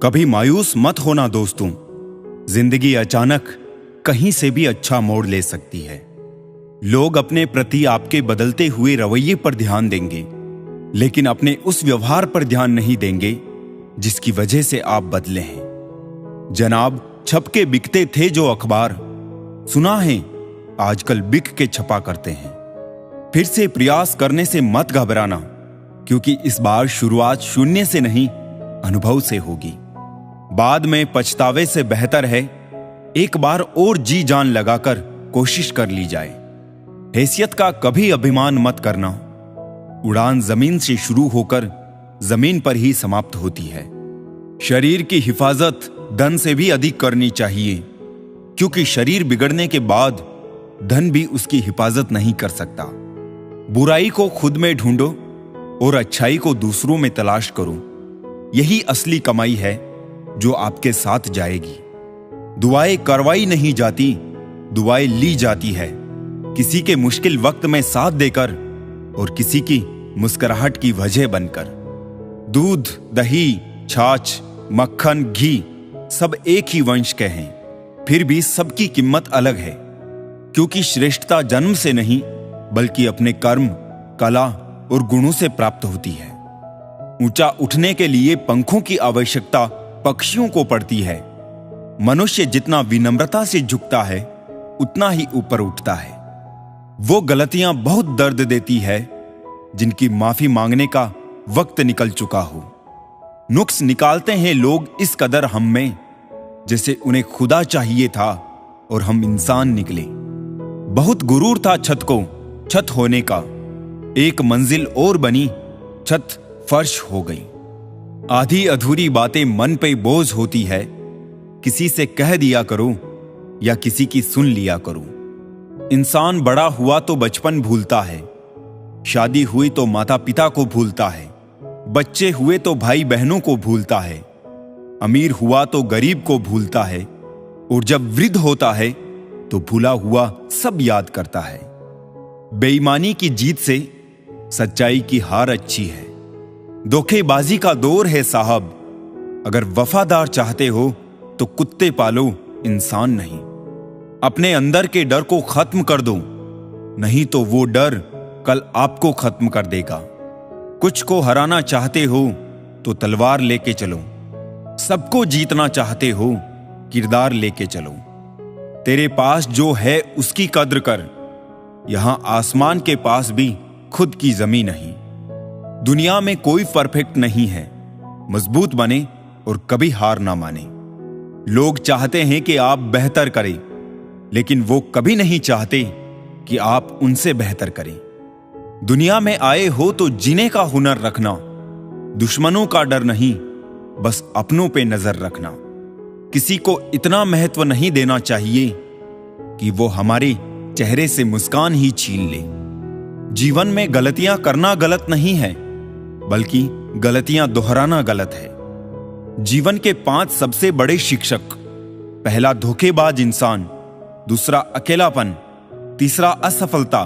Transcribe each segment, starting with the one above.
कभी मायूस मत होना दोस्तों, जिंदगी अचानक कहीं से भी अच्छा मोड़ ले सकती है। लोग अपने प्रति आपके बदलते हुए रवैये पर ध्यान देंगे, लेकिन अपने उस व्यवहार पर ध्यान नहीं देंगे जिसकी वजह से आप बदले हैं। जनाब, छप के बिकते थे जो अखबार, सुना है आजकल बिक के छपा करते हैं। फिर से प्रयास करने से मत घबराना, क्योंकि इस बार शुरुआत शून्य से नहीं, अनुभव से होगी। बाद में पछतावे से बेहतर है एक बार और जी जान लगाकर कोशिश कर ली जाए। हैसियत का कभी अभिमान मत करना। उड़ान जमीन से शुरू होकर जमीन पर ही समाप्त होती है। शरीर की हिफाजत धन से भी अधिक करनी चाहिए, क्योंकि शरीर बिगड़ने के बाद धन भी उसकी हिफाजत नहीं कर सकता। बुराई को खुद में ढूंढो और अच्छाई को दूसरों में तलाश करो। यही असली कमाई है जो आपके साथ जाएगी। दुआएं करवाई नहीं जाती, दुआएं ली जाती है। किसी के मुश्किल वक्त में साथ देकर और किसी की मुस्कुराहट की वजह बनकर। दूध, दही, छाछ, मक्खन, घी सब एक ही वंश के हैं, फिर भी सबकी कीमत अलग है, क्योंकि श्रेष्ठता जन्म से नहीं बल्कि अपने कर्म, कला और गुणों से प्राप्त होती है। ऊंचा उठने के लिए पंखों की आवश्यकता पक्षियों को पड़ती है। मनुष्य जितना विनम्रता से झुकता है उतना ही ऊपर उठता है। वो गलतियां बहुत दर्द देती है जिनकी माफी मांगने का वक्त निकल चुका हो। नुक्स निकालते हैं लोग इस कदर हम में, जैसे उन्हें खुदा चाहिए था और हम इंसान निकले। बहुत गुरूर था छत को छत होने का, एक मंजिल और बनी, छत फर्श हो गई। आधी अधूरी बातें मन पे बोझ होती है, किसी से कह दिया करो या किसी की सुन लिया करो। इंसान बड़ा हुआ तो बचपन भूलता है, शादी हुई तो माता पिता को भूलता है, बच्चे हुए तो भाई बहनों को भूलता है, अमीर हुआ तो गरीब को भूलता है, और जब वृद्ध होता है तो भूला हुआ सब याद करता है। बेईमानी की जीत से सच्चाई की हार अच्छी है। धोखेबाजी का दौर है साहब, अगर वफादार चाहते हो तो कुत्ते पालो, इंसान नहीं। अपने अंदर के डर को खत्म कर दो, नहीं तो वो डर कल आपको खत्म कर देगा। कुछ को हराना चाहते हो तो तलवार लेके चलो, सबको जीतना चाहते हो किरदार लेके चलो। तेरे पास जो है उसकी कद्र कर, यहां आसमान के पास भी खुद की जमीन नहीं। दुनिया में कोई परफेक्ट नहीं है, मजबूत बने और कभी हार ना माने। लोग चाहते हैं कि आप बेहतर करें, लेकिन वो कभी नहीं चाहते कि आप उनसे बेहतर करें। दुनिया में आए हो तो जीने का हुनर रखना, दुश्मनों का डर नहीं, बस अपनों पे नजर रखना। किसी को इतना महत्व नहीं देना चाहिए कि वो हमारे चेहरे से मुस्कान ही छीन ले। जीवन में गलतियां करना गलत नहीं है, बल्कि गलतियां दोहराना गलत है। जीवन के 5 सबसे बड़े शिक्षक: पहला धोखेबाज इंसान, दूसरा अकेलापन, तीसरा असफलता,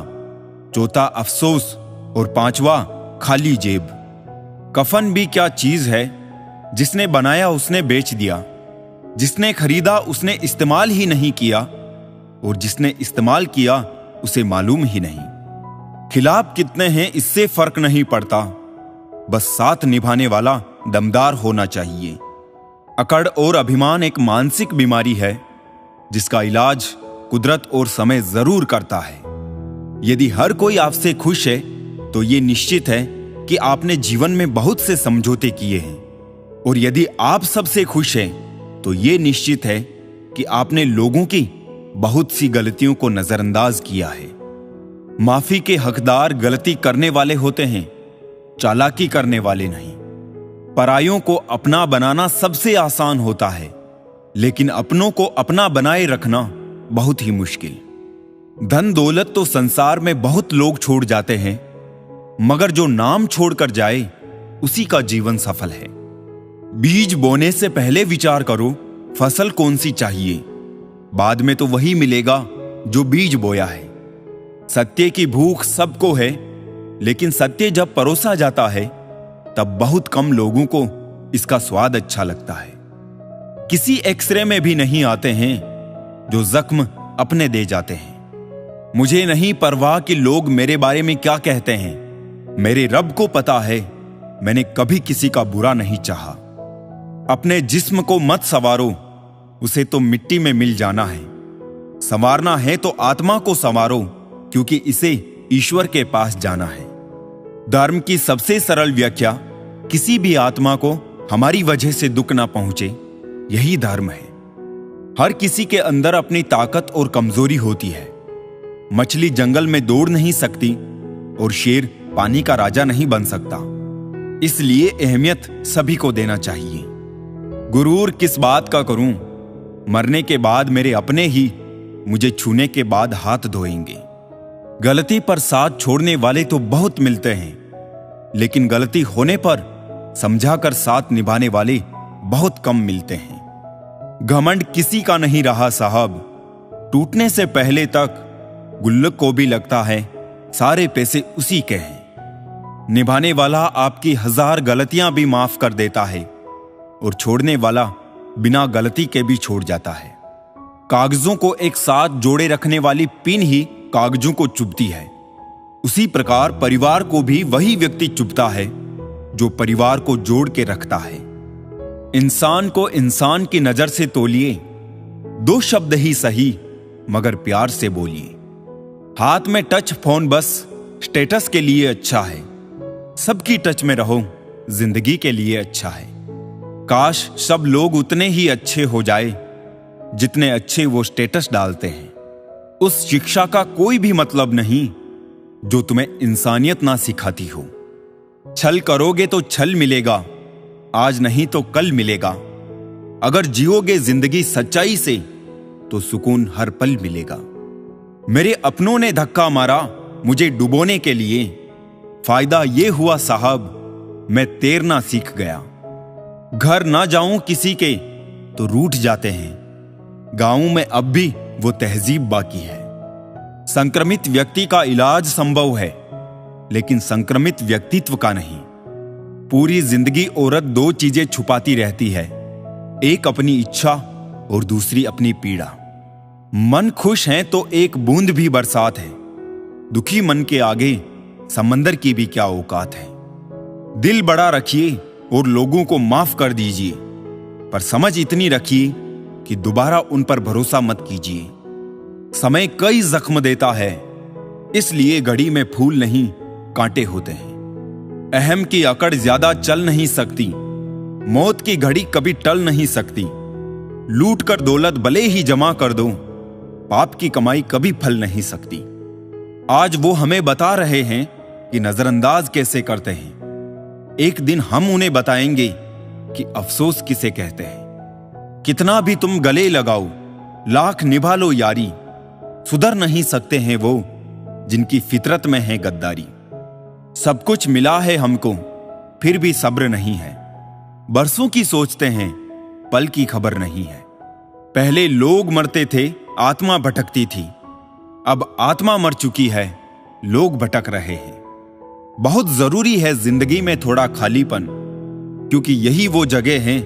चौथा अफसोस और 5वां खाली जेब। कफन भी क्या चीज है, जिसने बनाया उसने बेच दिया, जिसने खरीदा उसने इस्तेमाल ही नहीं किया, और जिसने इस्तेमाल किया उसे मालूम ही नहीं। खिलाफ कितने हैं इससे फर्क नहीं पड़ता, बस साथ निभाने वाला दमदार होना चाहिए। अकड़ और अभिमान एक मानसिक बीमारी है जिसका इलाज कुदरत और समय जरूर करता है। यदि हर कोई आपसे खुश है तो यह निश्चित है कि आपने जीवन में बहुत से समझौते किए हैं, और यदि आप सबसे खुश हैं तो यह निश्चित है कि आपने लोगों की बहुत सी गलतियों को नजरअंदाज किया है। माफी के हकदार गलती करने वाले होते हैं, चालाकी करने वाले नहीं। परायों को अपना बनाना सबसे आसान होता है, लेकिन अपनों को अपना बनाए रखना बहुत ही मुश्किल। धन दौलत तो संसार में बहुत लोग छोड़ जाते हैं, मगर जो नाम छोड़कर जाए उसी का जीवन सफल है। बीज बोने से पहले विचार करो फसल कौन सी चाहिए, बाद में तो वही मिलेगा जो बीज बोया है। सत्य की भूख सबको है, लेकिन सत्य जब परोसा जाता है तब बहुत कम लोगों को इसका स्वाद अच्छा लगता है। किसी एक्सरे में भी नहीं आते हैं जो जख्म अपने दे जाते हैं। मुझे नहीं परवाह कि लोग मेरे बारे में क्या कहते हैं। मेरे रब को पता है, मैंने कभी किसी का बुरा नहीं चाहा। अपने जिस्म को मत संवारो, उसे तो मिट्टी में मिल जाना है। संवारना है तो आत्मा को संवारो, क्योंकि इसे ईश्वर के पास जाना है। धर्म की सबसे सरल व्याख्या, किसी भी आत्मा को हमारी वजह से दुख ना पहुंचे, यही धर्म है। हर किसी के अंदर अपनी ताकत और कमजोरी होती है। मछली जंगल में दौड़ नहीं सकती और शेर पानी का राजा नहीं बन सकता। इसलिए अहमियत सभी को देना चाहिए। गुरूर किस बात का करूं, मरने के बाद मेरे अपने ही मुझे छूने के बाद हाथ धोएंगे। गलती पर साथ छोड़ने वाले तो बहुत मिलते हैं, लेकिन गलती होने पर समझाकर साथ निभाने वाले बहुत कम मिलते हैं। घमंड किसी का नहीं रहा साहब, टूटने से पहले तक गुल्लक को भी लगता है सारे पैसे उसी के हैं। निभाने वाला आपकी 1000 गलतियां भी माफ कर देता है और छोड़ने वाला बिना गलती के भी छोड़ जाता है। कागजों को एक साथ जोड़े रखने वाली पिन ही कागजों को चुभती है। उसी प्रकार परिवार को भी वही व्यक्ति चुभता है जो परिवार को जोड़ के रखता है। इंसान को इंसान की नजर से तोलिए, 2 शब्द ही सही मगर प्यार से बोलिए। हाथ में टच फोन बस स्टेटस के लिए अच्छा है, सबकी टच में रहो जिंदगी के लिए अच्छा है। काश सब लोग उतने ही अच्छे हो जाए जितने अच्छे वो स्टेटस डालते हैं। उस शिक्षा का कोई भी मतलब नहीं जो तुम्हें इंसानियत ना सिखाती हो। छल करोगे तो छल मिलेगा, आज नहीं तो कल मिलेगा। अगर जियोगे जिंदगी सच्चाई से तो सुकून हर पल मिलेगा। मेरे अपनों ने धक्का मारा मुझे डुबोने के लिए, फायदा ये हुआ साहब मैं तैरना सीख गया। घर ना जाऊं किसी के तो रूठ जाते हैं, गांव में अब भी वो तहजीब बाकी है। संक्रमित व्यक्ति का इलाज संभव है, लेकिन संक्रमित व्यक्तित्व का नहीं। पूरी जिंदगी औरत 2 चीजें छुपाती रहती है, एक अपनी इच्छा और दूसरी अपनी पीड़ा। मन खुश है तो एक बूंद भी बरसात है, दुखी मन के आगे समंदर की भी क्या औकात है। दिल बड़ा रखिए और लोगों को माफ कर दीजिए, पर समझ इतनी रखिए कि दोबारा उन पर भरोसा मत कीजिए। समय कई जख्म देता है, इसलिए घड़ी में फूल नहीं कांटे होते हैं। अहम की अकड़ ज्यादा चल नहीं सकती, मौत की घड़ी कभी टल नहीं सकती। लूट कर दौलत भले ही जमा कर दो, पाप की कमाई कभी फल नहीं सकती। आज वो हमें बता रहे हैं कि नजरअंदाज कैसे करते हैं। एक दिन हम उन्हें बताएंगे कि अफसोस किसे कहते हैं। कितना भी तुम गले लगाओ, लाख निभा लो यारी, सुधर नहीं सकते हैं वो जिनकी फितरत में है गद्दारी। सब कुछ मिला है हमको, फिर भी सब्र नहीं है। बरसों की सोचते हैं, पल की खबर नहीं है। पहले लोग मरते थे, आत्मा भटकती थी। अब आत्मा मर चुकी है, लोग भटक रहे हैं। बहुत जरूरी है जिंदगी में थोड़ा खालीपन, क्योंकि यही वो जगह है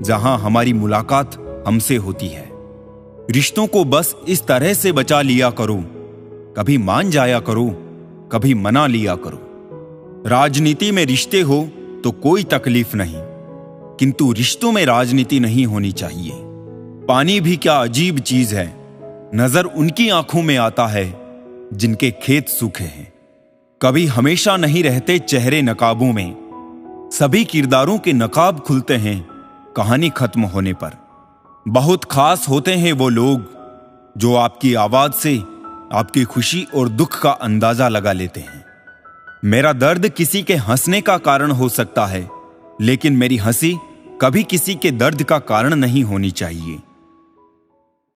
जहां हमारी मुलाकात हमसे होती है। रिश्तों को बस इस तरह से बचा लिया करो, कभी मान जाया करो, कभी मना लिया करो। राजनीति में रिश्ते हो तो कोई तकलीफ नहीं, किंतु रिश्तों में राजनीति नहीं होनी चाहिए। पानी भी क्या अजीब चीज है, नजर उनकी आंखों में आता है जिनके खेत सूखे हैं। कभी हमेशा नहीं रहते चेहरे नकाबों में, सभी किरदारों के नकाब खुलते हैं कहानी खत्म होने पर। बहुत खास होते हैं वो लोग जो आपकी आवाज से आपकी खुशी और दुख का अंदाजा लगा लेते हैं। मेरा दर्द किसी के हंसने का कारण हो सकता है, लेकिन मेरी हंसी कभी किसी के दर्द का कारण नहीं होनी चाहिए।